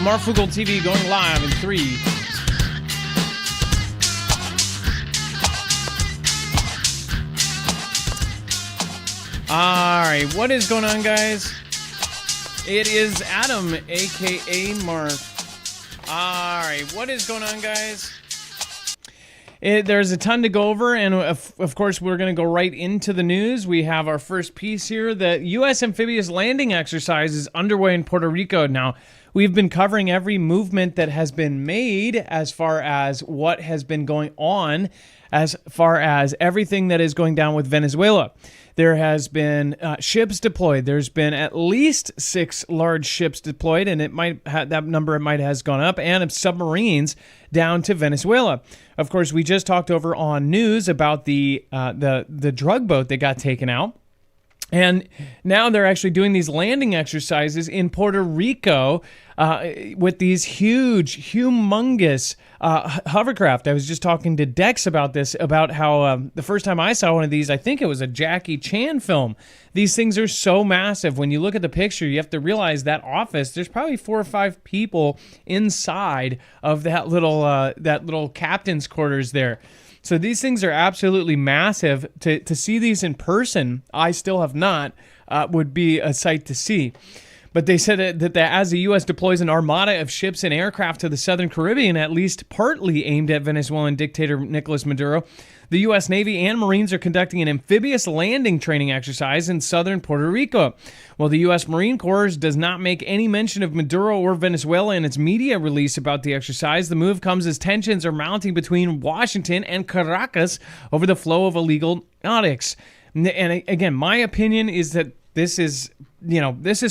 Marfoogle TV going live in 3. All right, what is going on, guys? It is Adam, aka Marf. All right, what is going on, guys? There's a ton to go over, and of course, we're going to go right into the news. We have our first piece here. The U.S. amphibious landing exercise is underway in Puerto Rico. Now, we've been covering every movement that has been made as far as what has been going on, as far as everything that is going down with Venezuela. There has been ships deployed. There's been at least 6 large ships deployed, and that number has gone up, and submarines down to Venezuela. Of course, we just talked over on news about the drug boat that got taken out. And now they're actually doing these landing exercises in Puerto Rico with these humongous hovercraft. I was just talking to Dex about this, about how the first time I saw one of these, I think it was a Jackie Chan film. These things are so massive. When you look at the picture, you have to realize that office, there's probably 4 or 5 people inside of that little captain's quarters there. So these things are absolutely massive. To see these in person, I still have not, would be a sight to see. But they said that as the U.S. deploys an armada of ships and aircraft to the southern Caribbean, at least partly aimed at Venezuelan dictator Nicolas Maduro, the U.S. Navy and Marines are conducting an amphibious landing training exercise in southern Puerto Rico. While the U.S. Marine Corps does not make any mention of Maduro or Venezuela in its media release about the exercise, the move comes as tensions are mounting between Washington and Caracas over the flow of illegal nautics. And again, my opinion is that this is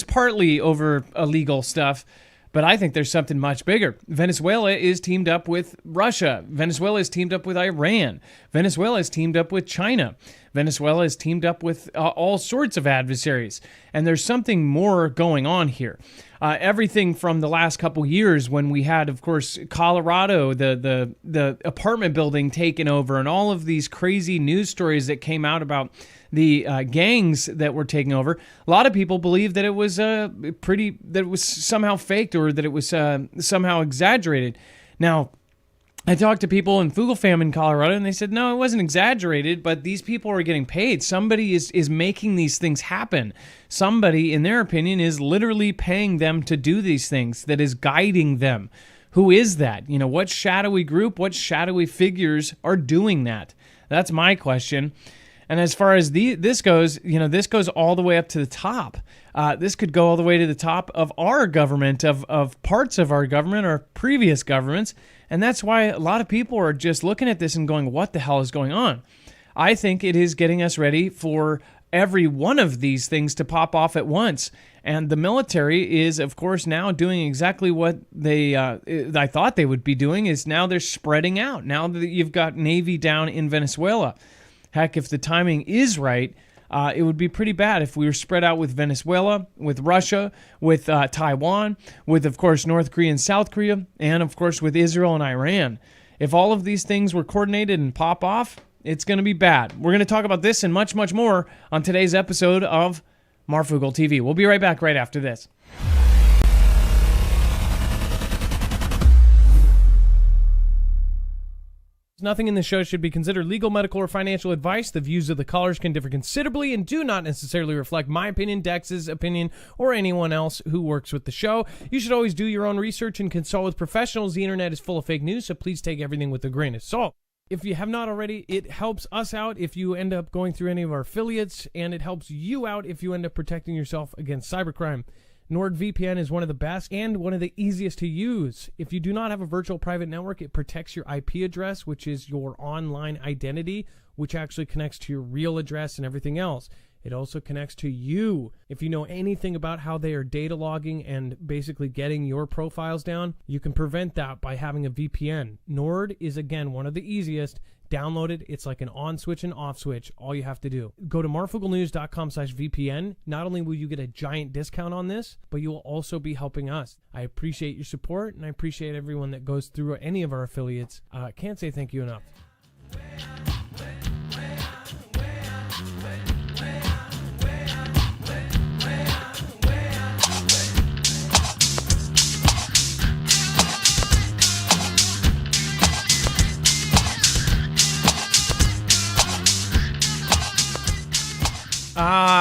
partly over illegal stuff, but I think there's something much bigger. Venezuela is teamed up with Russia. Venezuela is teamed up with Iran. Venezuela is teamed up with China. Venezuela is teamed up with all sorts of adversaries. And there's something more going on here. Everything from the last couple years when we had, of course, Colorado, the apartment building taken over, and all of these crazy news stories that came out about the gangs that were taking over. A lot of people believe that it was somehow faked, or that it was somehow exaggerated. Now, I talked to people in Fugel Fam in Colorado, and they said, no, it wasn't exaggerated, but these people are getting paid. Somebody is making these things happen. Somebody, in their opinion, is literally paying them to do these things, that is guiding them. Who is that? What shadowy group, what shadowy figures are doing that? That's my question. And as far as this goes, this goes all the way up to the top. This could go all the way to the top of our government, of parts of our government or previous governments. And that's why a lot of people are just looking at this and going, what the hell is going on? I think it is getting us ready for every one of these things to pop off at once. And the military is, of course, now doing exactly what I thought they would be doing, is now they're spreading out. Now that you've got Navy down in Venezuela. Heck, if the timing is right, it would be pretty bad if we were spread out with Venezuela, with Russia, with Taiwan, with, of course, North Korea and South Korea, and, of course, with Israel and Iran. If all of these things were coordinated and pop off, it's going to be bad. We're going to talk about this and much, much more on today's episode of Marfoogle TV. We'll be right back right after this. Nothing in this show should be considered legal, medical, or financial advice. The views of the callers can differ considerably and do not necessarily reflect my opinion, Dex's opinion, or anyone else who works with the show. You should always do your own research and consult with professionals. The internet is full of fake news, so please take everything with a grain of salt. If you have not already, it helps us out if you end up going through any of our affiliates, and it helps you out if you end up protecting yourself against cybercrime. NordVPN is one of the best and one of the easiest to use. If you do not have a virtual private network, it protects your IP address, which is your online identity, which actually connects to your real address and everything else. It also connects to you. If you know anything about how they are data logging and basically getting your profiles down, you can prevent that by having a VPN. Nord is, again, one of the easiest. Download it. It's like an on switch and off switch. All you have to do. Go to marfooglenews.com/VPN. Not only will you get a giant discount on this, but you will also be helping us. I appreciate your support, and I appreciate everyone that goes through any of our affiliates. Can't say thank you enough.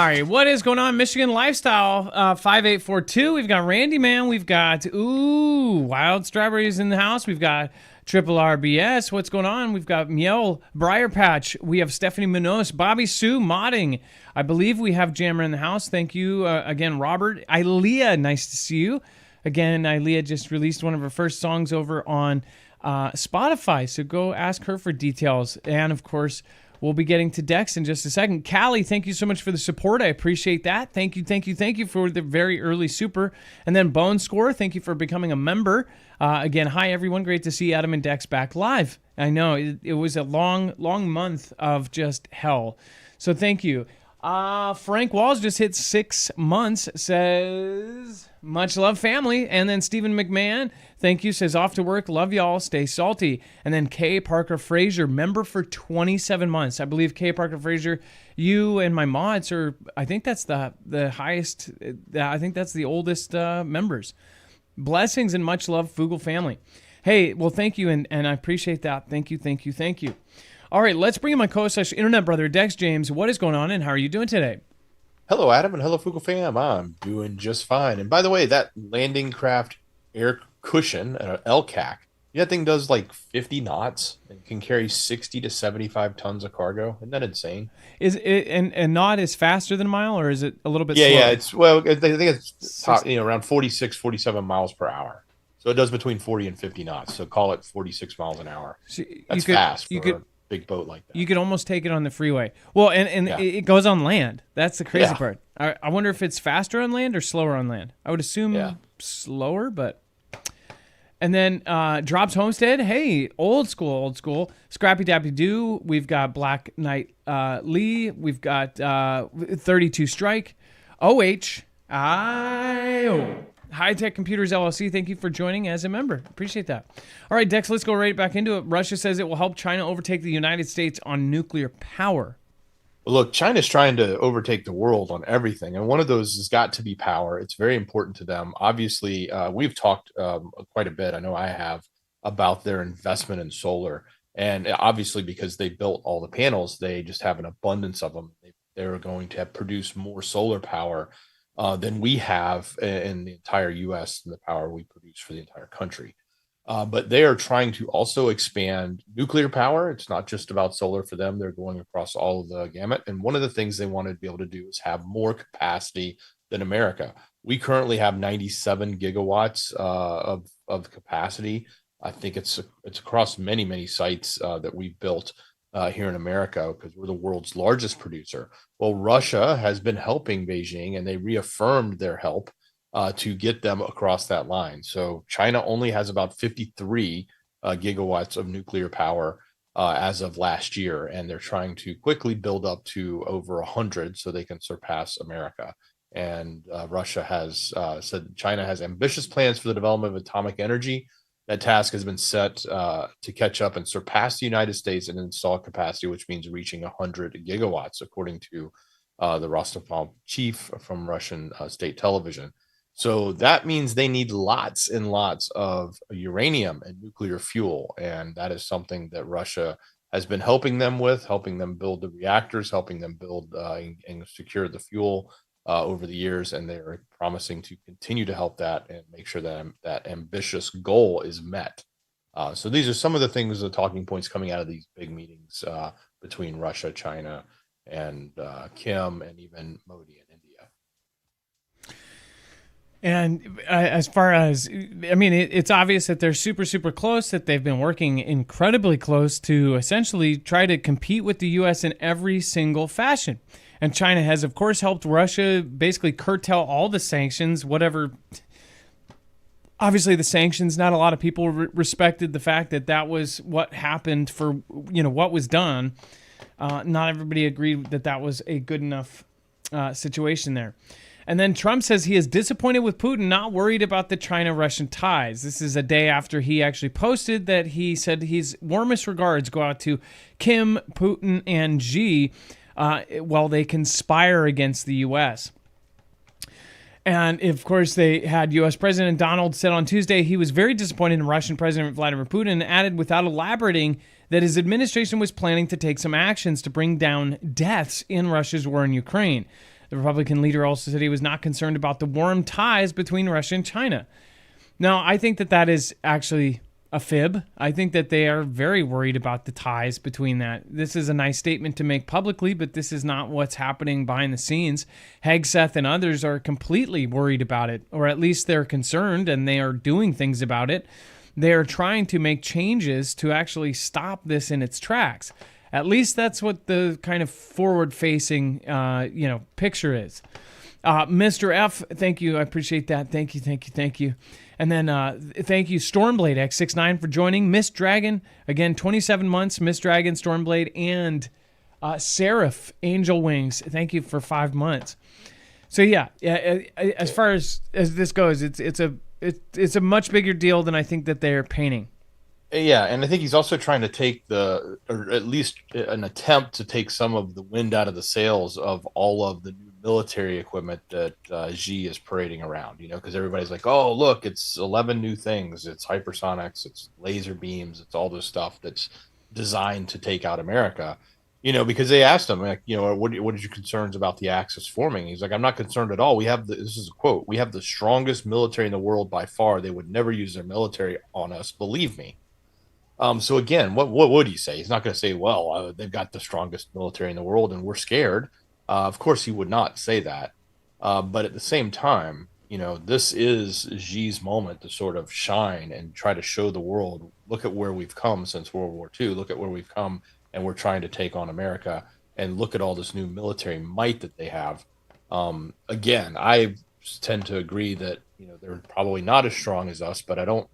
right, what is going on, Michigan Lifestyle 5842? We've got Randy Man. We've got Wild Strawberries in the house. We've got Triple RBS. What's going on? We've got Miel Briar Patch. We have Stephanie Munoz, Bobby Sue Modding. I believe we have Jammer in the house. Thank you again, Robert. Ilea, nice to see you. Again, Ilea just released one of her first songs over on Spotify, so go ask her for details. And of course, we'll be getting to Dex in just a second. Callie, thank you so much for the support. I appreciate that. Thank you for the very early super. And then Bone Score, thank you for becoming a member. Again, hi everyone. Great to see Adam and Dex back live. I know it was a long month of just hell. So thank you. Frank Walls just hit 6 months, says, much love family. And then Stephen McMahon, thank you, says, off to work, love y'all, stay salty. And then Kay Parker Frazier, member for 27 months. I believe Kay Parker Frazier, you and my mods are, I think that's the highest, I think that's the oldest members. Blessings and much love, Foogle family. Hey, well, thank you, and I appreciate that. Thank you. All right, let's bring in my co-internet brother, Dex James. What is going on, and how are you doing today? Hello, Adam, and hello, Fugel fam. I'm doing just fine. And by the way, that landing craft air cushion, LCAC, that thing does like 50 knots and can carry 60 to 75 tons of cargo. Isn't that insane? Is it and knot is faster than a mile, or is it a little bit slower? Yeah. I think it's around 46, 47 miles per hour. So it does between 40 and 50 knots. So call it 46 miles an hour. So That's fast for a big boat like that. You could almost take it on the freeway. Well, and Yeah. it goes on land. That's the crazy Yeah. part. I wonder if it's faster on land or slower on land. I would assume slower, but... And then Drops Homestead. Hey, old school. Scrappy Dappy Doo. We've got Black Knight Lee. We've got 32 Strike. High Tech Computers LLC. Thank you for joining as a member. Appreciate that. All right, Dex, let's go right back into it. Russia says it will help China overtake the United States on nuclear power. Well, look, China's trying to overtake the world on everything, and one of those has got to be power. It's very important to them. Obviously, we've talked quite a bit, I know I have, about their investment in solar. And obviously, because they built all the panels, they just have an abundance of them. They're going to produce more solar power than we have in the entire U.S. and the power we produce for the entire country. But they are trying to also expand nuclear power. It's not just about solar for them. They're going across all of the gamut. And one of the things they wanted to be able to do is have more capacity than America. We currently have 97 gigawatts of capacity. I think it's across many sites that we've built here in America because we're the world's largest producer. Well, Russia has been helping Beijing, and they reaffirmed their help to get them across that line. So China only has about 53 gigawatts of nuclear power as of last year, and they're trying to quickly build up to over 100 so they can surpass America. And Russia has said China has ambitious plans for the development of atomic energy. That task has been set to catch up and surpass the United States in installed capacity, which means reaching 100 gigawatts, according to the Rostov chief from Russian state television. So that means they need lots and lots of uranium and nuclear fuel. And that is something that Russia has been helping them with, helping them build the reactors, helping them build and secure the fuel over the years. And they're promising to continue to help that and make sure that that ambitious goal is met. So these are some of the things, the talking points coming out of these big meetings between Russia, China, and Kim, and even Modi in India. And as far as, I mean, it's obvious that they're super close, that they've been working incredibly close to essentially try to compete with the U.S. in every single fashion. And China has, of course, helped Russia basically curtail all the sanctions, whatever. Obviously, the sanctions, not a lot of people respected the fact that that was what happened for, what was done. Not everybody agreed that that was a good enough situation there. And then Trump says he is disappointed with Putin, not worried about the China-Russian ties. This is a day after he actually posted that he said his warmest regards go out to Kim, Putin, and Xi while they conspire against the U.S. And, of course, they had U.S. President Donald said on Tuesday he was very disappointed in Russian President Vladimir Putin and added without elaborating that his administration was planning to take some actions to bring down deaths in Russia's war in Ukraine. The Republican leader also said he was not concerned about the warm ties between Russia and China. Now, I think that is actually a fib. I think that they are very worried about the ties between that. This is a nice statement to make publicly, but this is not what's happening behind the scenes. Hegseth and others are completely worried about it, or at least they're concerned, and they are doing things about it. They are trying to make changes to actually stop this in its tracks. At least that's what the kind of forward-facing, picture is. Mr. F, thank you. I appreciate that. Thank you. And then thank you, Stormblade X69 for joining. Miss Dragon, again, 27 months. Miss Dragon, Stormblade, and Seraph Angel Wings. Thank you for 5 months. So yeah, as far as this goes, it's a much bigger deal than I think that they're painting. Yeah, and I think he's also trying to take or at least an attempt to take some of the wind out of the sails of all of the new military equipment that Xi is parading around, because everybody's like, oh, look, it's 11 new things. It's hypersonics, it's laser beams, it's all this stuff that's designed to take out America, because they asked him, like, what are your concerns about the Axis forming? He's like, I'm not concerned at all. This is a quote, we have the strongest military in the world by far. They would never use their military on us, believe me. So again, what would he say? He's not going to say, well, they've got the strongest military in the world and we're scared. Of course, he would not say that. But at the same time, this is Xi's moment to sort of shine and try to show the world, look at where we've come since World War II. Look at where we've come, and we're trying to take on America. And look at all this new military might that they have. Again, I tend to agree that they're probably not as strong as us, but I don't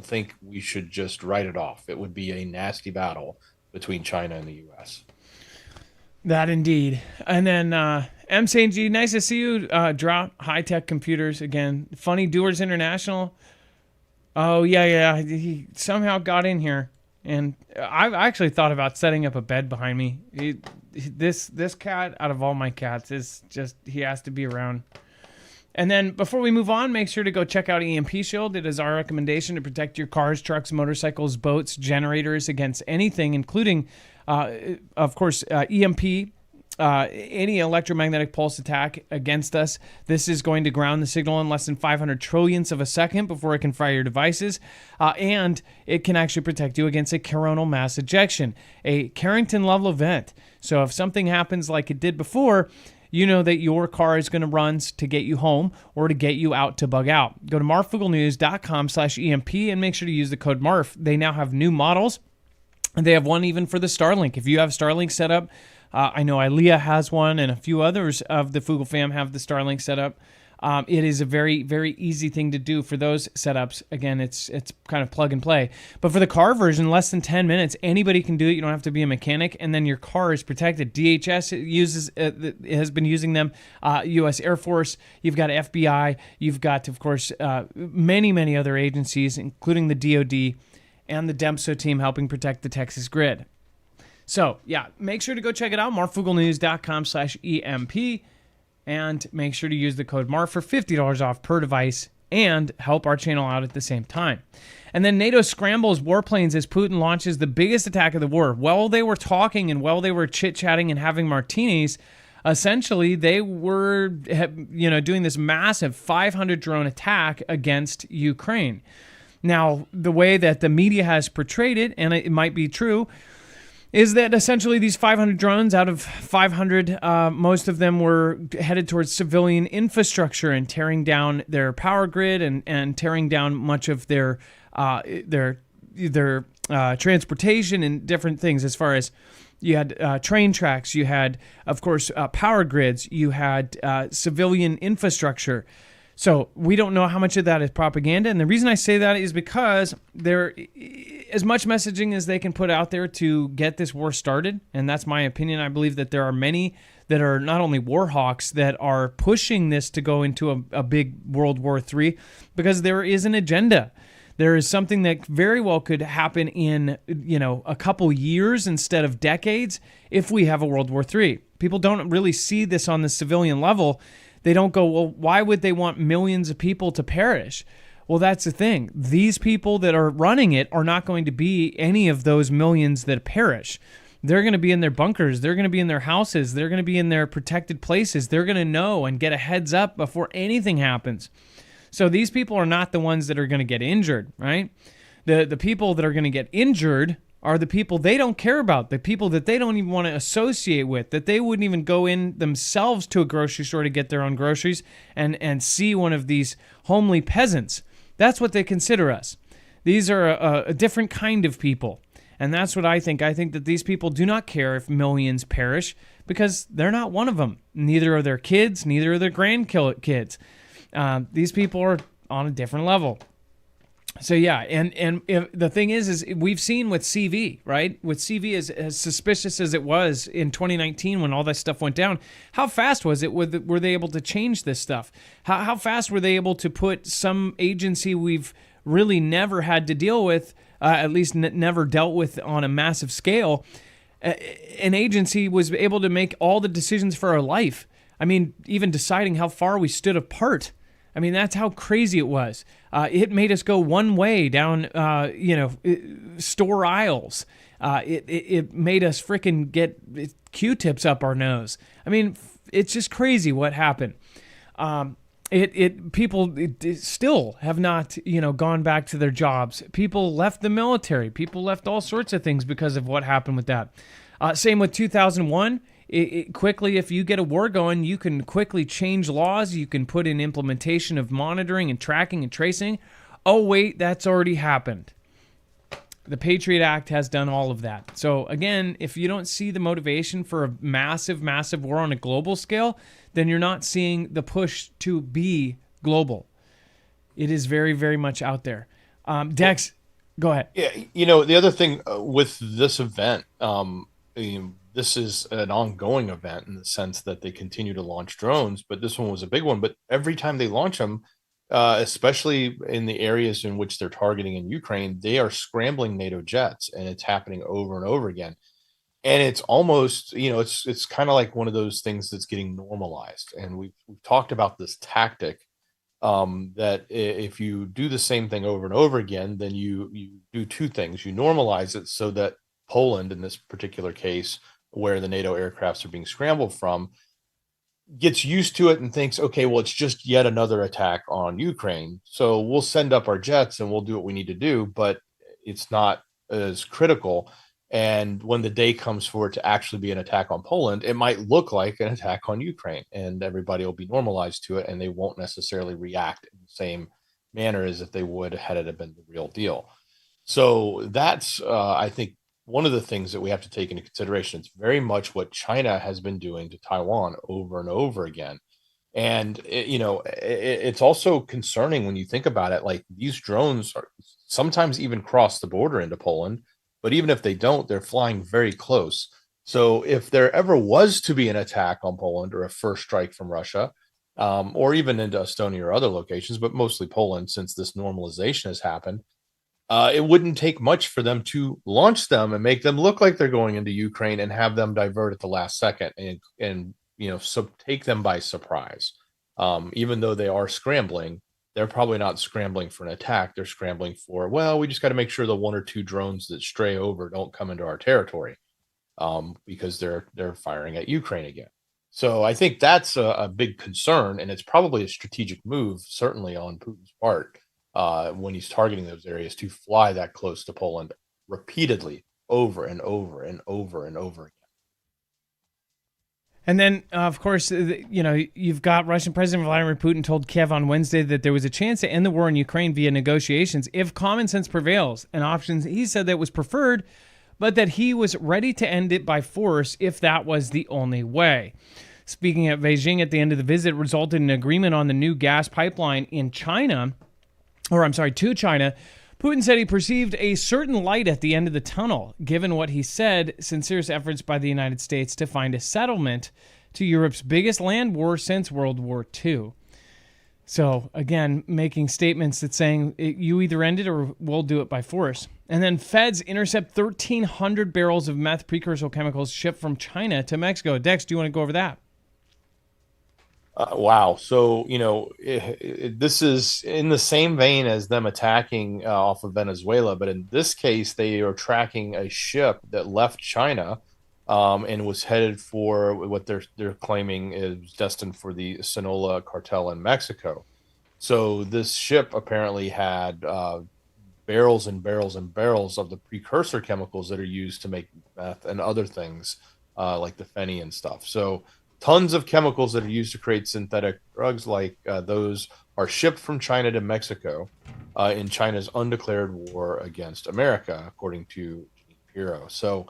think we should just write it off. It would be a nasty battle between China and the U.S. That indeed. And then M. St. G, nice to see you. Drop high-tech computers again. Funny Doers International. Oh, yeah. He somehow got in here. And I actually thought about setting up a bed behind me. This cat, out of all my cats, is just, he has to be around. And then before we move on, make sure to go check out EMP Shield. It is our recommendation to protect your cars, trucks, motorcycles, boats, generators against anything, including, of course, EMP, any electromagnetic pulse attack against us. This is going to ground the signal in less than 500 trillionths of a second before it can fry your devices. And it can actually protect you against a coronal mass ejection, a Carrington-level event. So if something happens like it did before, you know that your car is going to run to get you home or to get you out to bug out. Go to marfooglenews.com/EMP and make sure to use the code MARF. They now have new models, and they have one even for the Starlink. If you have Starlink set up, I know Ilea has one, and a few others of the Foogle fam have the Starlink set up. It is a very, very easy thing to do for those setups. Again, it's kind of plug and play. But for the car version, less than 10 minutes, anybody can do it. You don't have to be a mechanic, and then your car is protected. DHS has been using them. U.S. Air Force, you've got FBI, you've got, of course, many, many other agencies, including the DoD and the DEMSO team helping protect the Texas grid. So, yeah, make sure to go check it out, marfooglenews.com/EMP. And make sure to use the code MARF for $50 off per device and help our channel out at the same time. And then NATO scrambles warplanes as Putin launches the biggest attack of the war. While they were talking and while they were chit-chatting and having martinis, essentially they were doing this massive 500 drone attack against Ukraine. Now, the way that the media has portrayed it, and it might be true, is that essentially these 500 drones out of 500, most of them were headed towards civilian infrastructure and tearing down their power grid and tearing down much of their transportation and different things. As far as you had train tracks, you had, of course, power grids, you had civilian infrastructure. So we don't know how much of that is propaganda. And the reason I say that is because there, as much messaging as they can put out there to get this war started, and that's my opinion. I believe that there are many that are not only war hawks that are pushing this to go into a big World War III because there is an agenda. There is something that very well could happen in, a couple years instead of decades if we have a World War III. People don't really see this on the civilian level. They don't go, well, why would they want millions of people to perish? Well, that's the thing. These people that are running it are not going to be any of those millions that perish. They're going to be in their bunkers. They're going to be in their houses. They're going to be in their protected places. They're going to know and get a heads up before anything happens. So these people are not the ones that are going to get injured, right? The people that are going to get injured are the people they don't care about, the people that they don't even want to associate with, that they wouldn't even go in themselves to a grocery store to get their own groceries and see one of these homely peasants. That's what they consider us. These are a different kind of people. And that's what I think. I think that these people do not care if millions perish because they're not one of them. Neither are their kids, neither are their grandkids. These people are on a different level. So yeah, and the thing is we've seen with CV, right? With CV, as suspicious as it was in 2019 when all that stuff went down, how fast was it? Were they able to change this stuff? How fast were they able to put some agency we've really never had to deal with, at least never dealt with on a massive scale? An agency was able to make all the decisions for our life. I mean, even deciding how far we stood apart. I mean, that's how crazy it was. It made us go one way down, store aisles. It made us freaking get Q-tips up our nose. I mean, it's just crazy what happened. People still have not, gone back to their jobs. People left the military. People left all sorts of things because of what happened with that. Same with 2001. Quickly, if you get a war going, you can quickly change laws. You can put in implementation of monitoring and tracking and tracing. Oh, wait, that's already happened. The Patriot Act has done all of that. So again, if you don't see the motivation for a massive, massive war on a global scale, then you're not seeing the push to be global. It is very, very much out there. Dex, go ahead. Yeah, the other thing with this event, this is an ongoing event in the sense that they continue to launch drones, but this one was a big one. But every time they launch them, especially in the areas in which they're targeting in Ukraine, they are scrambling NATO jets, and it's happening over and over again. And it's almost, it's kind of like one of those things that's getting normalized. And we've talked about this tactic that if you do the same thing over and over again, then you do two things. You normalize it so that Poland, in this particular case, where the NATO aircrafts are being scrambled from, gets used to it and thinks, okay, well, it's just yet another attack on Ukraine. So we'll send up our jets and we'll do what we need to do, but it's not as critical. And when the day comes for it to actually be an attack on Poland, it might look like an attack on Ukraine, and everybody will be normalized to it, and they won't necessarily react in the same manner as if they would had it been the real deal. So that's, I think, one of the things that we have to take into consideration. It's very much what China has been doing to Taiwan over and over again. And, it's also concerning when you think about it. Like, these drones are sometimes even cross the border into Poland, but even if they don't, they're flying very close. So if there ever was to be an attack on Poland or a first strike from Russia, or even into Estonia or other locations, but mostly Poland, since this normalization has happened, it wouldn't take much for them to launch them and make them look like they're going into Ukraine and have them divert at the last second and take them by surprise. Even though they are scrambling, they're probably not scrambling for an attack. They're scrambling for, well, we just got to make sure the one or two drones that stray over don't come into our territory, because they're firing at Ukraine again. So I think that's a big concern, and it's probably a strategic move, certainly on Putin's part, when he's targeting those areas, to fly that close to Poland repeatedly over and over and over and over again. And then, of course, you've got Russian President Vladimir Putin told Kiev on Wednesday that there was a chance to end the war in Ukraine via negotiations if common sense prevails. An option he said that was preferred, but that he was ready to end it by force if that was the only way. Speaking at Beijing at the end of the visit, resulted in an agreement on the new gas pipeline to China. Putin said he perceived a certain light at the end of the tunnel, given what he said, sincere efforts by the United States to find a settlement to Europe's biggest land war since World War II. So, again, making statements that saying you either end it or we'll do it by force. And then feds intercept 1,300 barrels of meth precursor chemicals shipped from China to Mexico. Dex, do you want to go over that? Wow. So, this is in the same vein as them attacking off of Venezuela. But in this case, they are tracking a ship that left China and was headed for what they're claiming is destined for the Sinaloa cartel in Mexico. So this ship apparently had barrels and barrels and barrels of the precursor chemicals that are used to make meth and other things like the phenny and stuff. So tons of chemicals that are used to create synthetic drugs like those are shipped from China to Mexico in China's undeclared war against America, according to Piro. So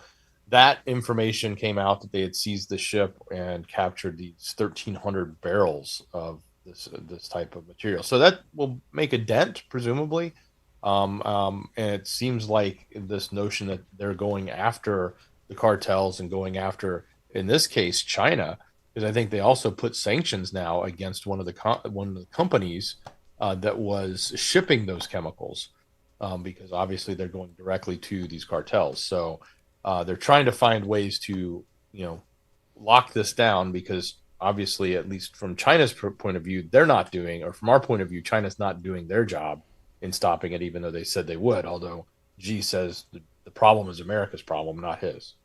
that information came out that they had seized the ship and captured these 1,300 barrels of this type of material. So that will make a dent, presumably. And it seems like this notion that they're going after the cartels and going after, in this case, China, because I think they also put sanctions now against one of the companies that was shipping those chemicals, because obviously they're going directly to these cartels. So they're trying to find ways to, lock this down because obviously, at least from China's point of view, they're not doing, or from our point of view, China's not doing their job in stopping it, even though they said they would. Although Xi says the problem is America's problem, not his.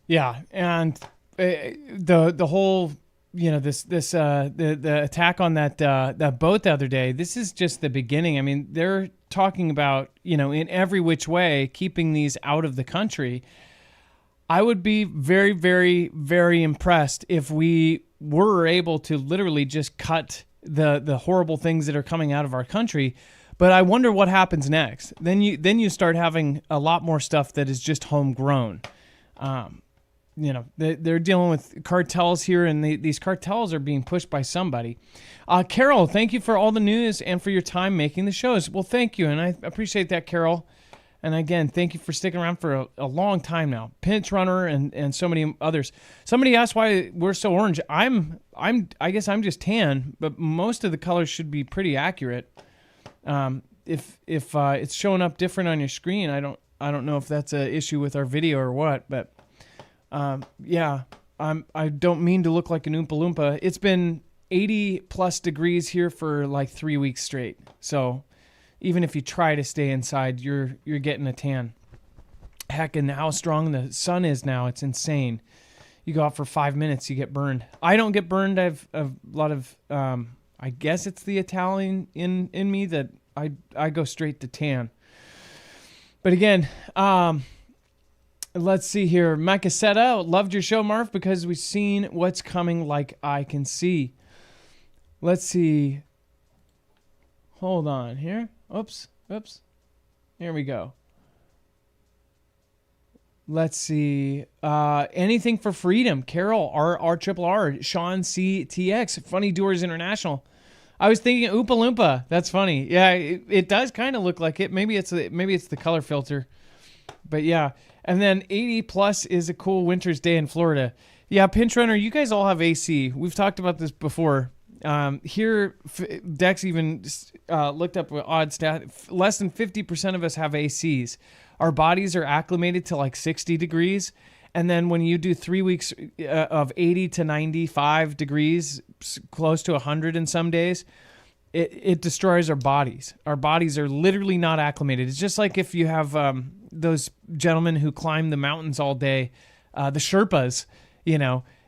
Yeah, and the whole the attack on that boat the other day. This is just the beginning. I mean, they're talking about in every which way keeping these out of the country. I would be very, very, very impressed if we were able to literally just cut the horrible things that are coming out of our country. But I wonder what happens next. Then you start having a lot more stuff that is just homegrown. They're dealing with cartels here, and these cartels are being pushed by somebody. Carol, thank you for all the news and for your time making the shows. Well, thank you, and I appreciate that, Carol. And again, thank you for sticking around for a long time now. Pinch Runner and so many others. Somebody asked why we're so orange. I guess I'm just tan, but most of the colors should be pretty accurate. If it's showing up different on your screen, I don't know if that's an issue with our video or what, but yeah, I don't mean to look like an Oompa Loompa. It's been 80 plus degrees here for like 3 weeks straight. So even if you try to stay inside, you're getting a tan. Heck, and how strong the sun is now, it's insane. You go out for 5 minutes, you get burned. I don't get burned. I've a lot of, I guess it's the Italian in me that I go straight to tan. But again, let's see here. Mike Cassetta, loved your show, Marv, because we've seen what's coming like I can see. Let's see. Hold on here. Oops. Here we go. Let's see. Anything for freedom. Carol, RRRR, Sean CTX, Funny Doers International. I was thinking Oompa Loompa. That's funny. Yeah, it does kind of look like it. Maybe it's the color filter. But yeah. And then 80 plus is a cool winter's day in Florida. Yeah, Pinch Runner, you guys all have AC. We've talked about this before. Here, Dex even looked up an odd stat. Less than 50% of us have ACs. Our bodies are acclimated to like 60 degrees. And then when you do 3 weeks of 80 to 95 degrees, close to 100 in some days, it destroys our bodies. Our bodies are literally not acclimated. It's just like if you have those gentlemen who climb the mountains all day, the Sherpas,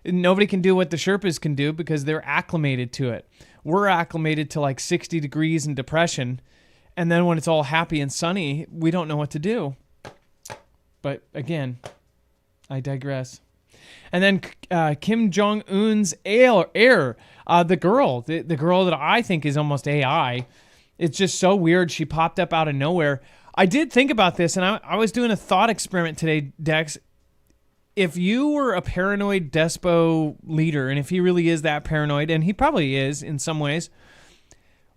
nobody can do what the Sherpas can do because they're acclimated to it. We're acclimated to like 60 degrees and depression. And then when it's all happy and sunny, we don't know what to do. But again, I digress. And then Kim Jong-un's heir, the girl that I think is almost AI. It's just so weird. She popped up out of nowhere. I did think about this, and I was doing a thought experiment today, Dex. If you were a paranoid despo leader, and if he really is that paranoid, and he probably is in some ways,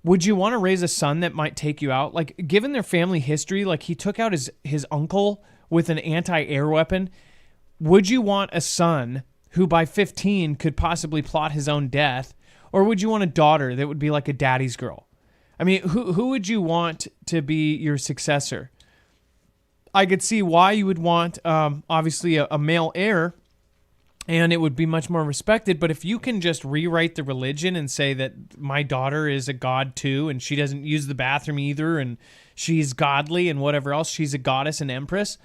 would you want to raise a son that might take you out? Like, given their family history, like he took out his uncle with an anti-air weapon, would you want a son who by 15 could possibly plot his own death? Or would you want a daughter that would be like a daddy's girl? I mean, who would you want to be your successor? I could see why you would want, obviously, a male heir, and it would be much more respected. But if you can just rewrite the religion and say that my daughter is a god too, and she doesn't use the bathroom either, and she's godly and whatever else, she's a goddess and empress,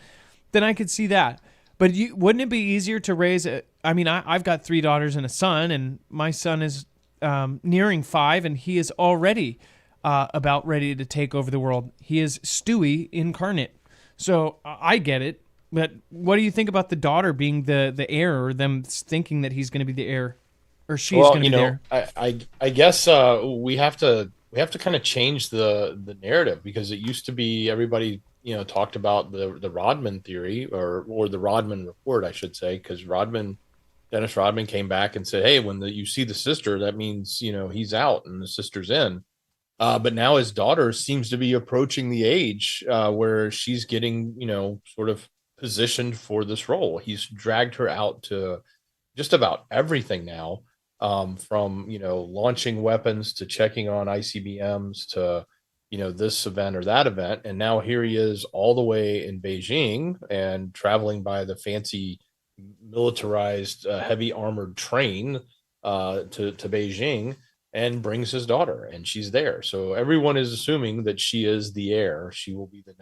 then I could see that. But wouldn't it be easier to raise I mean, I've got 3 daughters and a son, and my son is nearing 5, and he is already about ready to take over the world. He is Stewie incarnate. So I get it. But what do you think about the daughter being the heir, or them thinking that he's going to be the heir, or she's Well, going to be there? I guess we have to kind of change the narrative, because it used to be everybody talked about the Rodman theory, or the Rodman report, I should say, because Dennis Rodman came back and said, hey, when you see the sister, that means he's out and the sister's in. But now his daughter seems to be approaching the age where she's getting sort of positioned for this role. He's dragged her out to just about everything now, from launching weapons to checking on ICBMs to this event or that event, and now here he is all the way in Beijing and traveling by the fancy militarized heavy armored train to Beijing, and brings his daughter, and she's there. So everyone is assuming that she is the heir. She will be the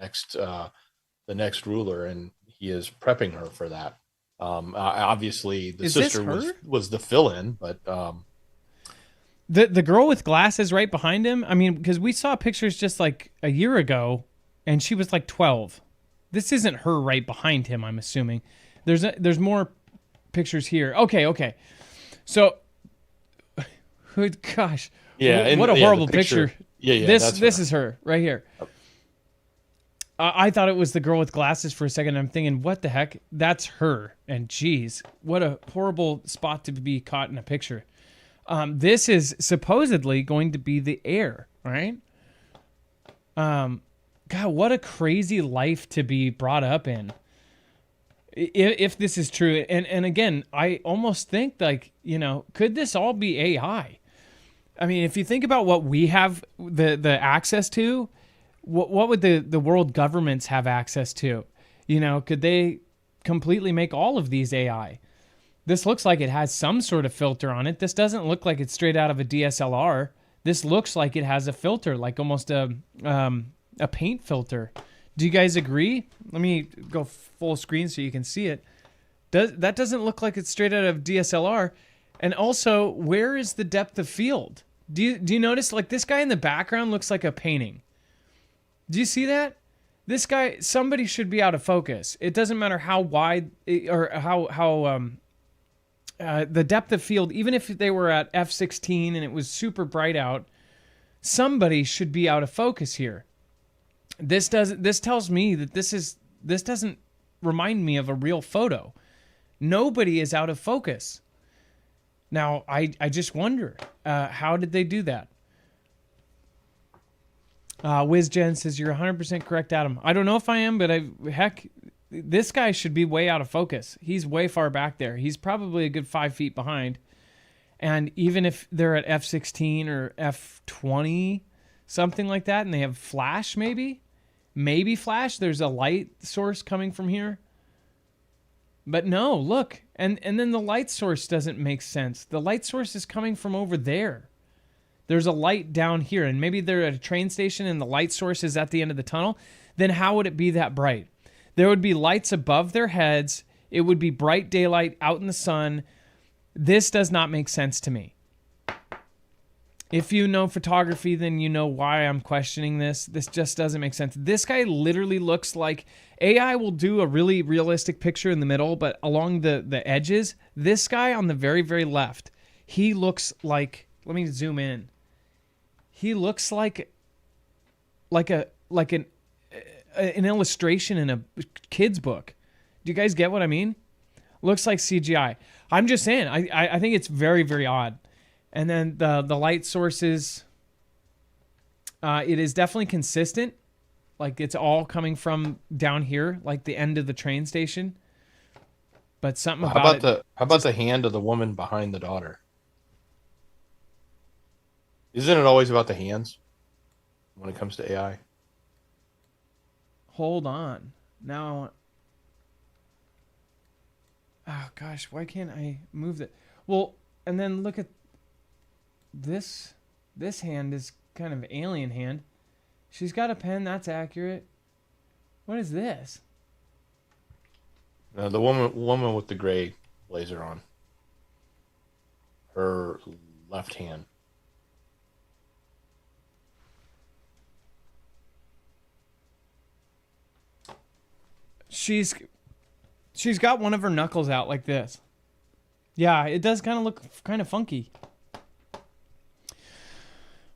next ruler, and he is prepping her for that. Obviously, the Is this sister her? was the fill-in, but The girl with glasses right behind him. I mean, because we saw pictures just like a year ago, and she was like 12. This isn't her right behind him, I'm assuming. There's more pictures here. Okay. So, gosh, yeah, what a horrible picture. Yeah, This is her right here. I thought it was the girl with glasses for a second. I'm thinking, what the heck? That's her. And geez, what a horrible spot to be caught in a picture. This is supposedly going to be the heir, right? God, what a crazy life to be brought up in. If this is true. And again, I almost think like, could this all be AI? I mean, if you think about what we have the access to, what would the world governments have access to? Could they completely make all of these AI? This looks like it has some sort of filter on it. This doesn't look like it's straight out of a DSLR. This looks like it has a filter, like almost a paint filter. Do you guys agree? Let me go full screen so you can see it. That doesn't look like it's straight out of DSLR. And also, where is the depth of field? Do you notice, like, this guy in the background looks like a painting? Do you see that? This guy, somebody should be out of focus. It doesn't matter how wide or how the depth of field, even if they were at f/16 and it was super bright out, somebody should be out of focus here. This tells me that this doesn't remind me of a real photo. Nobody is out of focus. Now, I just wonder, how did they do that? WizGen says, you're 100% correct, Adam. I don't know if I am, but heck, this guy should be way out of focus. He's way far back there. He's probably a good 5 feet behind. And even if they're at f/16 or f/20, something like that, and they have flash maybe flash, there's a light source coming from here. But no, look. And then the light source doesn't make sense. The light source is coming from over there. There's a light down here, and maybe they're at a train station and the light source is at the end of the tunnel. Then how would it be that bright? There would be lights above their heads. It would be bright daylight out in the sun. This does not make sense to me. If you know photography, then you know why I'm questioning this. This just doesn't make sense. This guy literally looks like AI will do a really realistic picture in the middle, but along the edges, this guy on the very, very left, he looks like, let me zoom in. He looks like an illustration in a kid's book. Do you guys get what I mean? Looks like CGI. I'm just saying, I think it's very, very odd. And then the light sources, it is definitely consistent. Like it's all coming from down here, like the end of the train station. But something how about the hand of the woman behind the daughter? Isn't it always about the hands when it comes to AI? Hold on. Now, oh gosh, why can't I move that? Well, and then look at this. This hand is kind of alien hand. She's got a pen. That's accurate. What is this? The woman with the gray blazer on her left hand. She's she's got one of her knuckles out like this. Yeah, it does kind of look kind of funky.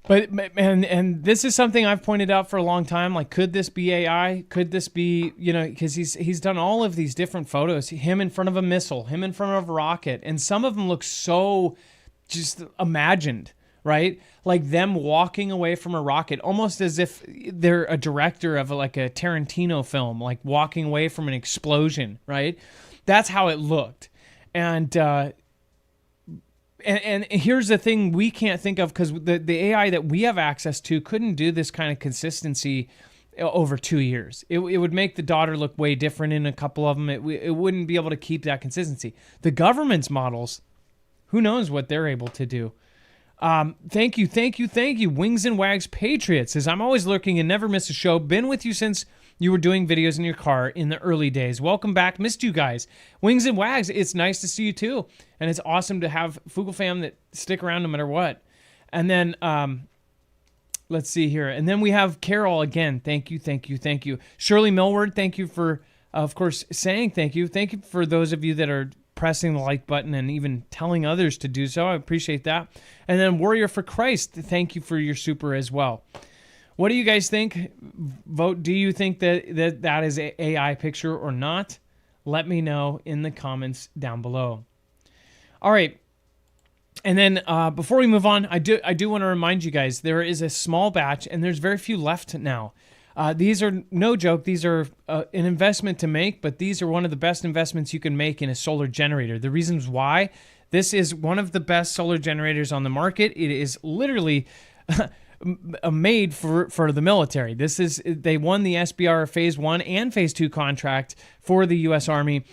But and this is something I've pointed out for a long time. Like, could this be AI? Could this be, because he's done all of these different photos. Him in front of a missile, him in front of a rocket, and some of them look so just imagined, right? Like them walking away from a rocket, almost as if they're a director of like a Tarantino film, like walking away from an explosion, right? That's how it looked, and. And here's the thing we can't think of, because the AI that we have access to couldn't do this kind of consistency over 2 years. It would make the daughter look way different in a couple of them. It wouldn't be able to keep that consistency. The government's models, who knows what they're able to do. Thank you. Wings and Wags Patriots says, I'm always lurking and never miss a show. Been with you since you were doing videos in your car in the early days. Welcome back. Missed you guys. Wings and Wags, it's nice to see you too. And it's awesome to have Foogle fam that stick around no matter what. And then, let's see here. And then we have Carol again. Thank you. Shirley Millward, thank you for, of course, saying thank you. Thank you for those of you that are pressing the like button and even telling others to do so. I appreciate that. And then Warrior for Christ, thank you for your super as well. What do you guys think? Vote. Do you think that is a AI picture or not? Let me know in the comments down below. All right. And then before we move on, I do want to remind you guys, there is a small batch and there's very few left now. These are no joke. These are an investment to make, but these are one of the best investments you can make in a solar generator. The reasons why: this is one of the best solar generators on the market. It is literally made for the military. They won the SBR Phase 1 and Phase 2 contract for the U.S. Army.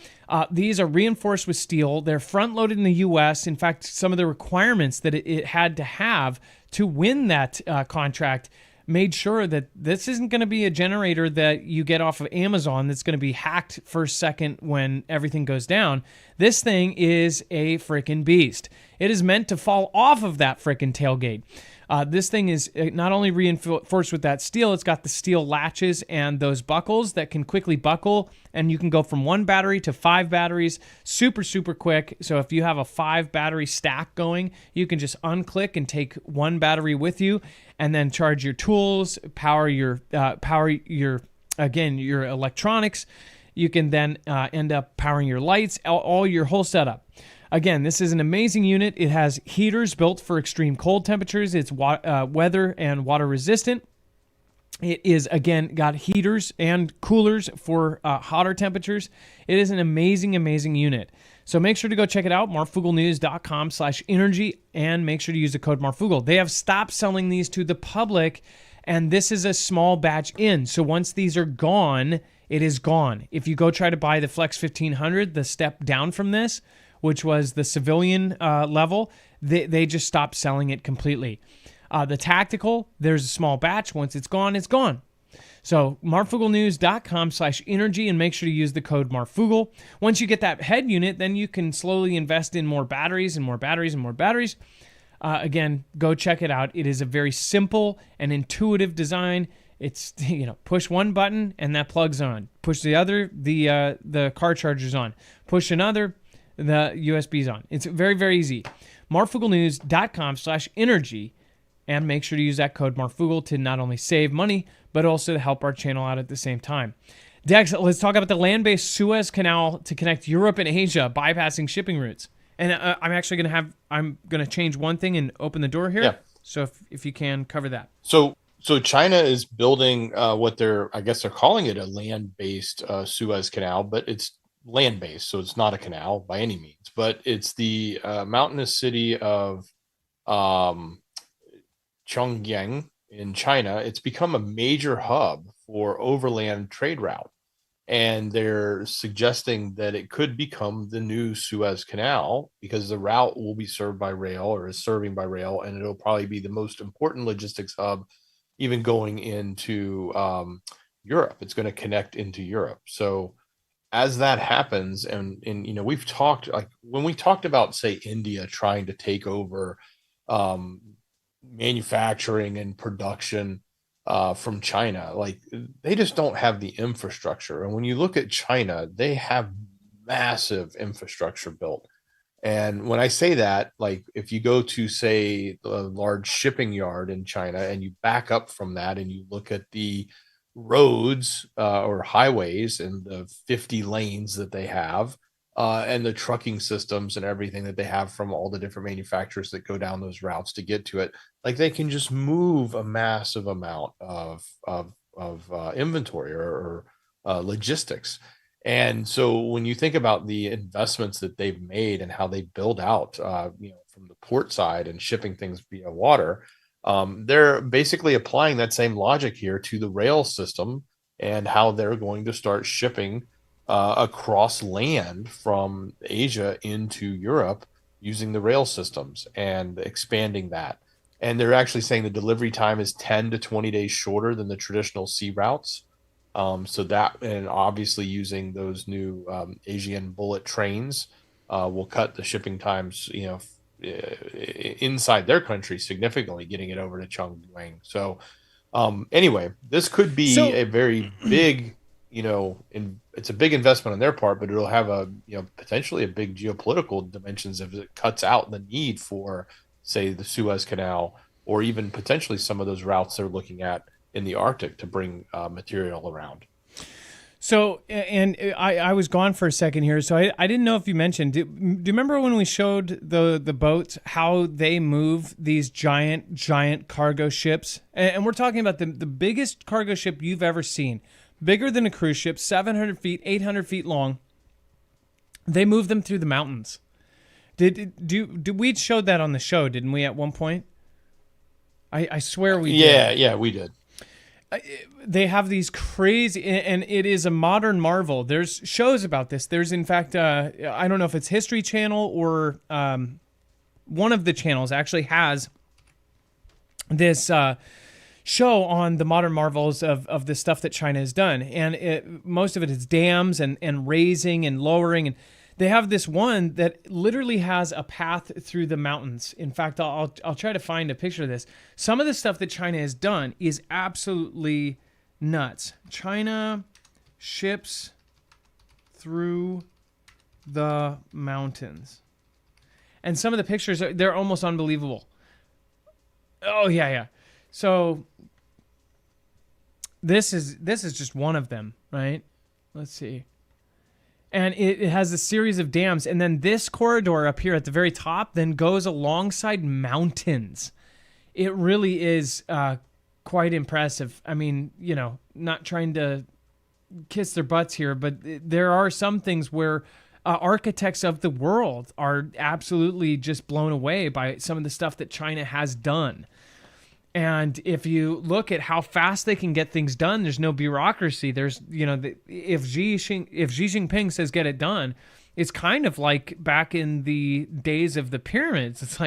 These are reinforced with steel. They're front-loaded in the U.S. In fact, some of the requirements that it had to have to win that contract made sure that this isn't going to be a generator that you get off of Amazon that's going to be hacked first second when everything goes down. This thing is a freaking beast. It is meant to fall off of that freaking tailgate. This thing is not only reinforced with that steel, it's got the steel latches and those buckles that can quickly buckle, and you can go from 1 battery to 5 batteries super, super quick. So if you have a 5 battery stack going, you can just unclick and take 1 battery with you and then charge your tools, power your electronics. You can then end up powering your lights, all your whole setup. Again, this is an amazing unit. It has heaters built for extreme cold temperatures. It's weather and water resistant. It is, again, got heaters and coolers for hotter temperatures. It is an amazing, amazing unit. So make sure to go check it out, marfugglenews.com/energy, and make sure to use the code Marfoogle. They have stopped selling these to the public, and this is a small batch in. So once these are gone, it is gone. If you go try to buy the Flex 1500, the step down from this, which was the civilian level, they just stopped selling it completely. The tactical, there's a small batch. Once it's gone, it's gone. So marfugglenews.com/energy, and make sure to use the code Marfoogle. Once you get that head unit, then you can slowly invest in more batteries and more batteries and more batteries. Again, go check it out. It is a very simple and intuitive design. It's, push one button and that plugs on. Push the other, the car charger's on. Push another, the USB's on. It's very, very easy. marfugglenews.com/energy, and make sure to use that code Marfoogle to not only save money, but also to help our channel out at the same time. Dex, let's talk about the land-based Suez Canal to connect Europe and Asia, bypassing shipping routes. And I'm gonna change one thing and open the door here. Yeah. So if you can cover that. So China is building what they're calling it a land-based Suez Canal, but it's land-based, so it's not a canal by any means. But it's the mountainous city of Chongqing in China. It's become a major hub for overland trade route, and they're suggesting that it could become the new Suez Canal because the route will be served by rail, or is serving by rail, and it'll probably be the most important logistics hub even going into Europe. It's going to connect into Europe. So as that happens, and we've talked, like when we talked about, say, India trying to take over um, manufacturing and production from China, like they just don't have the infrastructure. And when you look at China, they have massive infrastructure built. And when I say that, like if you go to, say, a large shipping yard in China and you back up from that and you look at the roads or highways and the 50 lanes that they have, and the trucking systems and everything that they have from all the different manufacturers that go down those routes to get to it, like they can just move a massive amount of inventory or logistics. And so when you think about the investments that they've made and how they build out, from the port side and shipping things via water, they're basically applying that same logic here to the rail system and how they're going to start shipping across land from Asia into Europe using the rail systems and expanding that. And they're actually saying the delivery time is 10 to 20 days shorter than the traditional sea routes. So that, and obviously using those new Asian bullet trains will cut the shipping times, inside their country significantly, getting it over to Chongqing. So anyway, this could be So a very big, it's a big investment on their part, but it'll have potentially a big geopolitical dimensions if it cuts out the need for, say, the Suez Canal, or even potentially some of those routes they're looking at in the Arctic to bring material around. So, and I was gone for a second here, so I didn't know if you mentioned. Do you remember when we showed the boats, how they move these giant cargo ships? And we're talking about the biggest cargo ship you've ever seen, bigger than a cruise ship, 700 feet, 800 feet long. They move them through the mountains. Did we showed that on the show? Didn't we at one point? I swear we did. Yeah, we did. They have these crazy, and it is a modern marvel. There's shows about this. There's, in fact, I don't know if it's History Channel or one of the channels actually has this show on the modern marvels of the stuff that China has done. And most of it is dams and raising and lowering. And they have this one that literally has a path through the mountains. In fact, I'll try to find a picture of this. Some of the stuff that China has done is absolutely nuts. China ships through the mountains. And some of the pictures, they're almost unbelievable. Oh, yeah. So this is just one of them, right? Let's see. And it has a series of dams. And then this corridor up here at the very top then goes alongside mountains. It really is quite impressive. I mean, not trying to kiss their butts here, but there are some things where architects of the world are absolutely just blown away by some of the stuff that China has done. And if you look at how fast they can get things done, there's no bureaucracy. There's, if Xi Jinping says get it done, it's kind of like back in the days of the pyramids.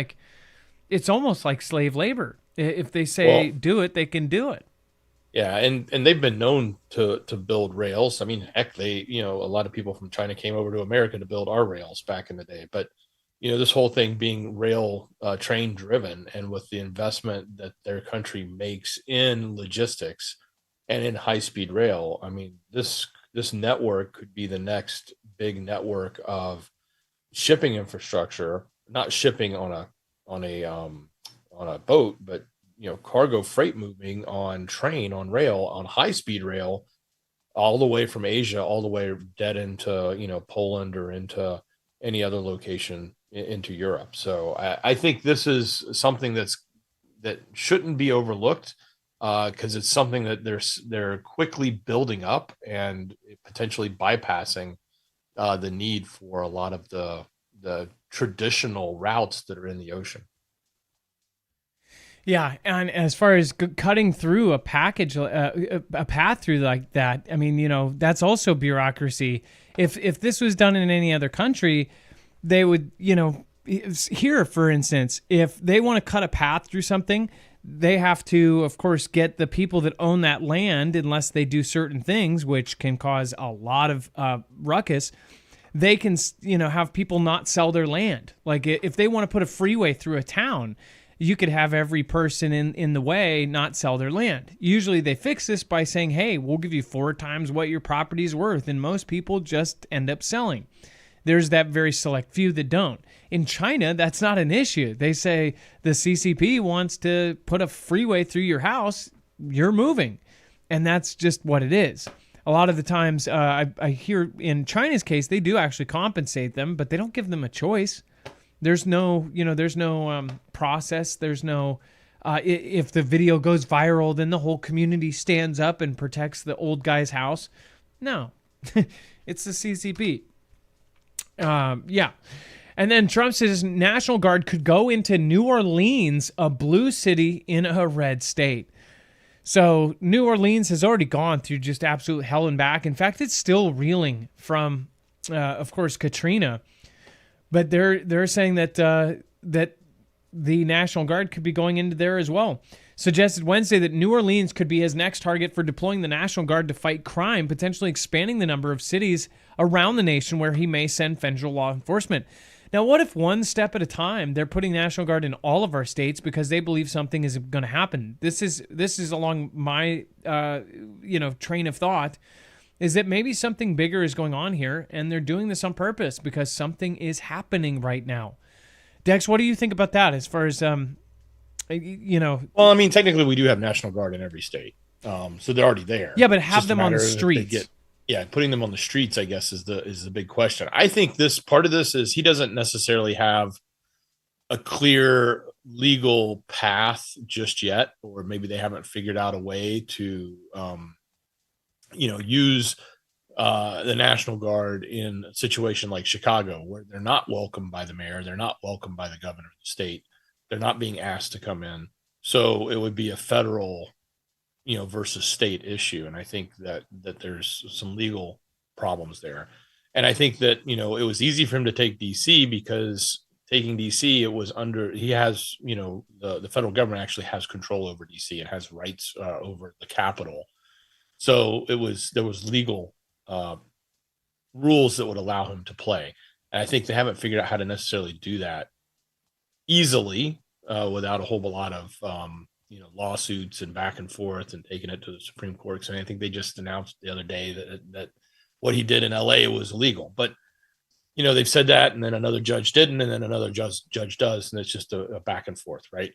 It's almost like slave labor. If they say do it, they can do it. Yeah, and they've been known to build rails. I mean, heck, a lot of people from China came over to America to build our rails back in the day. But this whole thing being rail train driven, and with the investment that their country makes in logistics and in high speed rail, I mean, this network could be the next big network of shipping infrastructure, not shipping on a boat, but cargo freight moving on train, on rail, on high speed rail, all the way from Asia, all the way dead into Poland or into any other location into Europe. So I think this is something that shouldn't be overlooked, because it's something that they're quickly building up and potentially bypassing the need for a lot of the traditional routes that are in the ocean. Yeah, and as far as cutting through a path through like that, I mean, that's also bureaucracy. If this was done in any other country, they would, here, for instance, if they want to cut a path through something, they have to, of course, get the people that own that land, unless they do certain things, which can cause a lot of ruckus. They can, have people not sell their land. Like if they want to put a freeway through a town, you could have every person in the way not sell their land. Usually they fix this by saying, hey, we'll give you 4 times what your property's worth. And most people just end up selling. There's that very select few that don't. In China, that's not an issue. They say the CCP wants to put a freeway through your house, you're moving. And that's just what it is. A lot of the times, I hear in China's case, they do actually compensate them, but they don't give them a choice. There's no, process. There's no, if the video goes viral, then the whole community stands up and protects the old guy's house. No, it's the CCP. Yeah. And then Trump says National Guard could go into New Orleans, a blue city in a red state. So New Orleans has already gone through just absolute hell and back. In fact, it's still reeling from, of course, Katrina. But they're saying that that the National Guard could be going into there as well. Suggested Wednesday that New Orleans could be his next target for deploying the National Guard to fight crime, potentially expanding the number of cities around the nation where he may send federal law enforcement. Now, what if one step at a time they're putting National Guard in all of our states because they believe something is going to happen? This is along my train of thought, is that maybe something bigger is going on here, and they're doing this on purpose because something is happening right now. Dex, what do you think about that as far as, Well, I mean, technically we do have National Guard in every state. So they're already there. Yeah, but have them on the streets. Putting them on the streets, I guess, is the big question. I think this part of this is he doesn't necessarily have a clear legal path just yet, or maybe they haven't figured out a way to use the National Guard in a situation like Chicago, where they're not welcomed by the mayor, they're not welcomed by the governor of the state, they're not being asked to come in. So it would be a federal, versus state issue. And I think that there's some legal problems there. And I think that, it was easy for him to take DC because taking DC, he has, the federal government actually has control over DC and has rights over the Capitol. So there was legal rules that would allow him to play. And I think they haven't figured out how to necessarily do that easily without a whole lot of, lawsuits and back and forth and taking it to the Supreme Court. So I think they just announced the other day that what he did in LA was illegal, but they've said that, and then another judge didn't, and then another judge does. And it's just a back and forth. Right.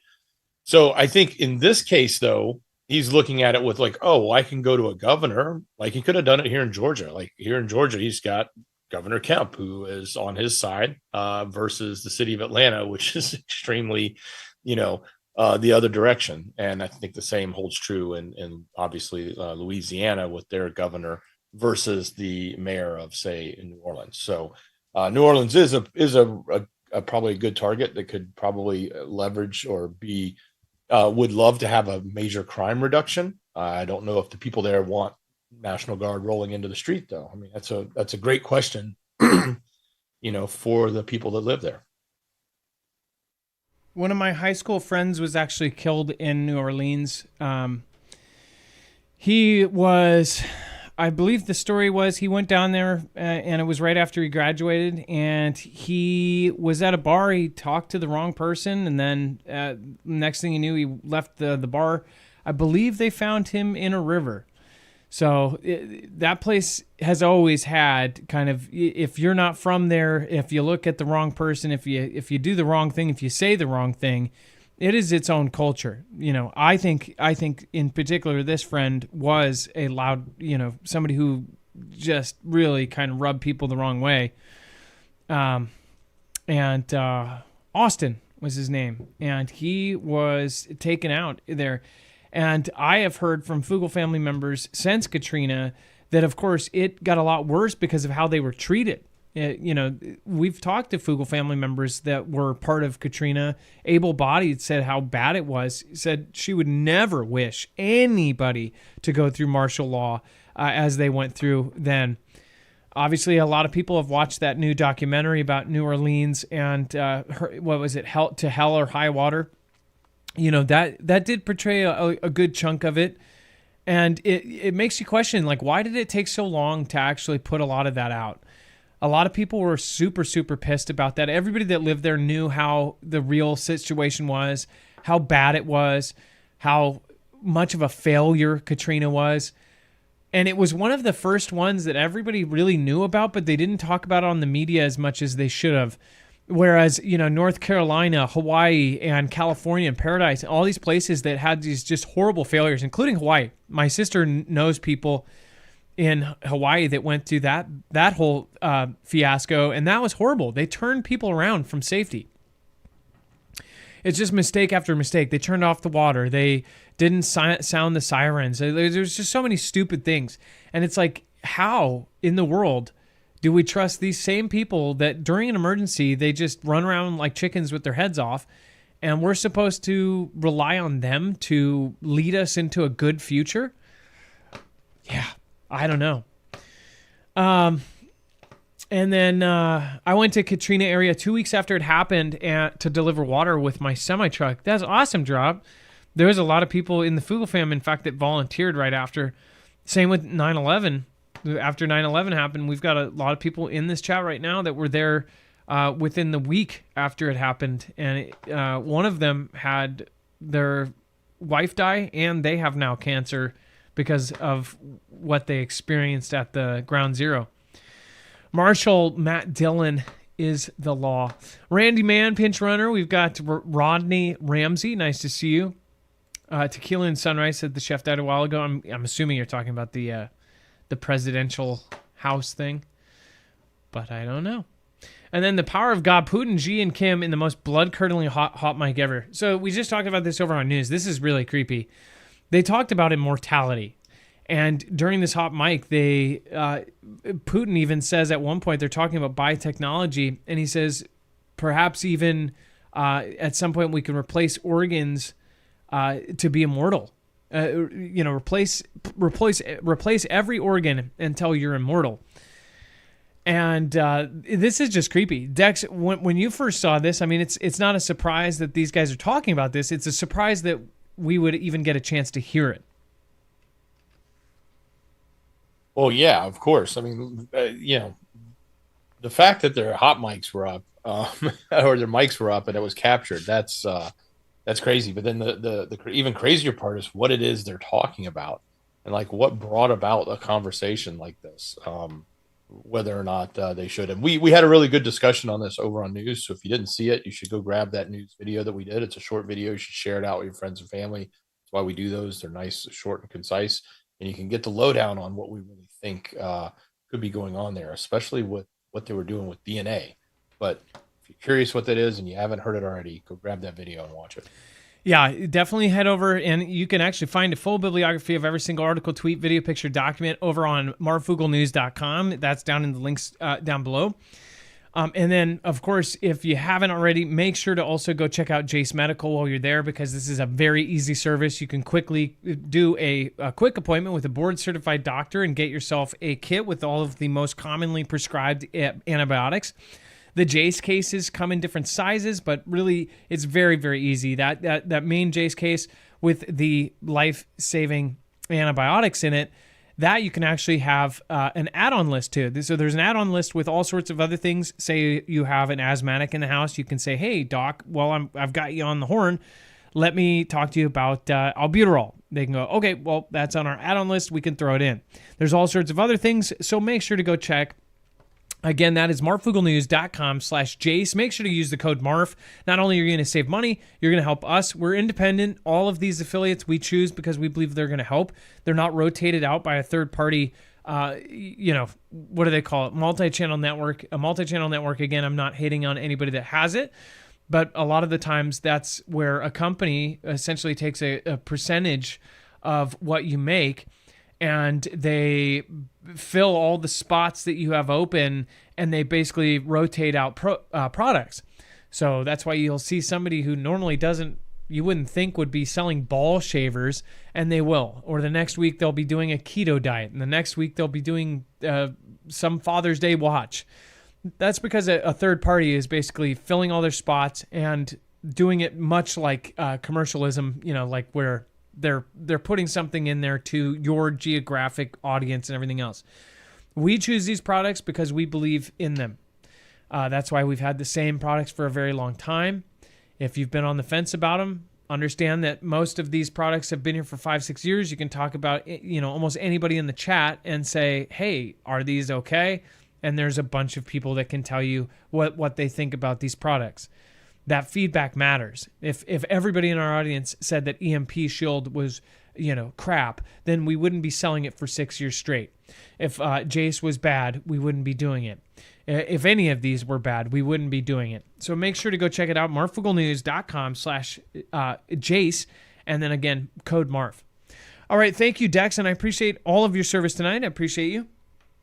So I think in this case, though, he's looking at it with like, oh, well, I can go to a governor. Like he could have done it here in Georgia. Like here in Georgia, he's got Governor Kemp, who is on his side versus the city of Atlanta, which is extremely, the other direction. And I think the same holds true in obviously Louisiana with their governor versus the mayor of, say, in New Orleans. So New Orleans is a probably a good target that could probably leverage or be would love to have a major crime reduction. I don't know if the people there want National Guard rolling into the street, though. I mean, that's a great question, for the people that live there. One of my high school friends was actually killed in New Orleans. He was, I believe the story was, he went down there and it was right after he graduated, and he was at a bar. He talked to the wrong person, and then next thing he knew, he left the bar. I believe they found him in a river. So that place has always had kind of, if you're not from there, if you look at the wrong person, if you do the wrong thing, if you say the wrong thing, it is its own culture. I think in particular, this friend was a loud, somebody who just really kind of rubbed people the wrong way. And Austin was his name, and he was taken out there. And I have heard from Fugel family members since Katrina that, of course, it got a lot worse because of how they were treated. We've talked to Fugel family members that were part of Katrina. Able-bodied said how bad it was. Said she would never wish anybody to go through martial law as they went through then. Obviously, a lot of people have watched that new documentary about New Orleans and what was it, To Hell or High Water? that did portray a good chunk of it. And it makes you question, like, why did it take so long to actually put a lot of that out? A lot of people were super, super pissed about that. Everybody that lived there knew how the real situation was, how bad it was, how much of a failure Katrina was. And it was one of the first ones that everybody really knew about, but they didn't talk about it on the media as much as they should have. Whereas, North Carolina, Hawaii, and California and Paradise, all these places that had these just horrible failures, including Hawaii. My sister knows people in Hawaii that went through that whole fiasco, and that was horrible. They turned people around from safety. It's just mistake after mistake. They turned off the water. They didn't sound the sirens. There's just so many stupid things. And it's like, how in the world do we trust these same people that during an emergency, they just run around like chickens with their heads off, and we're supposed to rely on them to lead us into a good future? Yeah, I don't know. And then I went to Katrina area 2 weeks after it happened to deliver water with my semi-truck. That's an awesome job. There was a lot of people in the Fugel fam, in fact, that volunteered right after. Same with 9/11. After 9/11 happened, we've got a lot of people in this chat right now that were there within the week after it happened. And one of them had their wife die, and they have now cancer because of what they experienced at the ground zero. Marshal Matt Dillon is the law. Randy Mann, pinch runner. We've got Rodney Ramsey. Nice to see you. Tequila and Sunrise said the chef died a while ago. I'm assuming you're talking about the presidential house thing, but I don't know. And then the power of God, Putin, Xi, and Kim in the most blood-curdling hot mic ever. So we just talked about this over on news. This is really creepy. They talked about immortality. And during this hot mic, Putin even says at one point, they're talking about biotechnology, and he says perhaps even at some point we can replace organs to be immortal. Replace every organ until you're immortal. And this is just creepy. Dex, when you first saw this, I mean, it's not a surprise that these guys are talking about this. It's a surprise that we would even get a chance to hear it. Well, yeah, of course. I mean, the fact that their hot mics were up, or their mics were up and it was captured, that's crazy. But then the even crazier part is what it is they're talking about, and like what brought about a conversation like this, whether or not they should. And we had a really good discussion on this over on news. So if you didn't see it, you should go grab that news video that we did. It's a short video. You should share it out with your friends and family. That's why we do those. They're nice, short, and concise. And you can get the lowdown on what we really think could be going on there, especially with what they were doing with DNA. But if you're curious what that is and you haven't heard it already, go grab that video and watch it. Yeah, definitely head over, and you can actually find a full bibliography of every single article, tweet, video, picture, document over on marfooglenews.com. That's down in the links down below. And then, of course, if you haven't already, make sure to also go check out Jace Medical while you're there, because this is a very easy service. You can quickly do a quick appointment with a board-certified doctor and get yourself a kit with all of the most commonly prescribed antibiotics. The Jace cases come in different sizes, but really it's very, very easy. That main Jace case with the life-saving antibiotics in it, that you can actually have an add-on list to. So there's an add-on list with all sorts of other things. Say you have an asthmatic in the house, you can say, hey, doc, well, I've got you on the horn. Let me talk to you about albuterol. They can go, okay, well, that's on our add-on list. We can throw it in. There's all sorts of other things, so make sure to go check. Again, that is marfooglenews.com/Jace. Make sure to use the code MARF. Not only are you going to save money, you're going to help us. We're independent. All of these affiliates we choose because we believe they're going to help. They're not rotated out by a third party, what do they call it? Multi-channel network. A multi-channel network, again, I'm not hating on anybody that has it, but a lot of the times that's where a company essentially takes a percentage of what you make, and they fill all the spots that you have open, and they basically rotate out products. So that's why you'll see somebody who normally you wouldn't think would be selling ball shavers, and they will. Or the next week they'll be doing a keto diet, and the next week they'll be doing some Father's Day watch. That's because a third party is basically filling all their spots, and doing it much like commercialism, like where they're putting something in there to your geographic audience and everything else. We choose these products because we believe in them. That's why we've had the same products for a very long time. If you've been on the fence about them, understand that most of these products have been here for 5-6 years. You can talk about, almost anybody in the chat and say, hey, are these okay? And there's a bunch of people that can tell you what they think about these products. That feedback matters. If everybody in our audience said that EMP Shield was, crap, then we wouldn't be selling it for 6 years straight. If Jace was bad, we wouldn't be doing it. If any of these were bad, we wouldn't be doing it. So make sure to go check it out, marfooglenews.com/Jace, and then again, code MARF. All right, thank you, Dex, and I appreciate all of your service tonight. I appreciate you.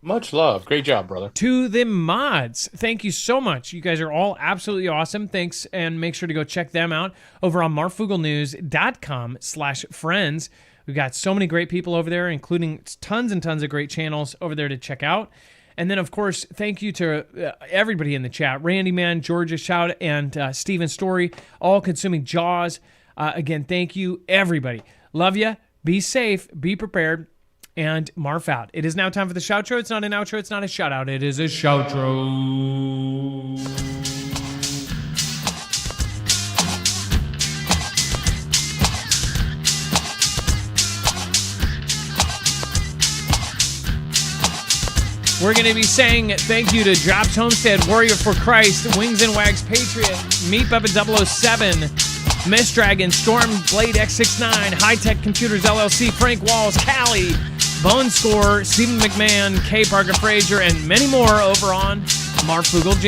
Much love. Great job, brother. To the mods, thank you so much. You guys are all absolutely awesome. Thanks, and make sure to go check them out over on marfooglenews.com/friends. We've got so many great people over there, including tons and tons of great channels over there to check out. And then, of course, thank you to everybody in the chat. Randy Man, Georgia Shout, and Steven Story, all consuming Jaws. Again, thank you, everybody. Love you. Be safe. Be prepared. And Marf out. It is now time for the shoutro. It's not an outro. It's not a shout out. It is a shoutro. We're going to be saying thank you to Drops Homestead, Warrior for Christ, Wings and Wags Patriot, Meat Puppet 007, Miss Dragon, Storm Blade X69, High Tech Computers LLC, Frank Walls, Callie, Bone Score, Stephen McMahon, K. Parker Frazier, and many more over on Marfoogle James.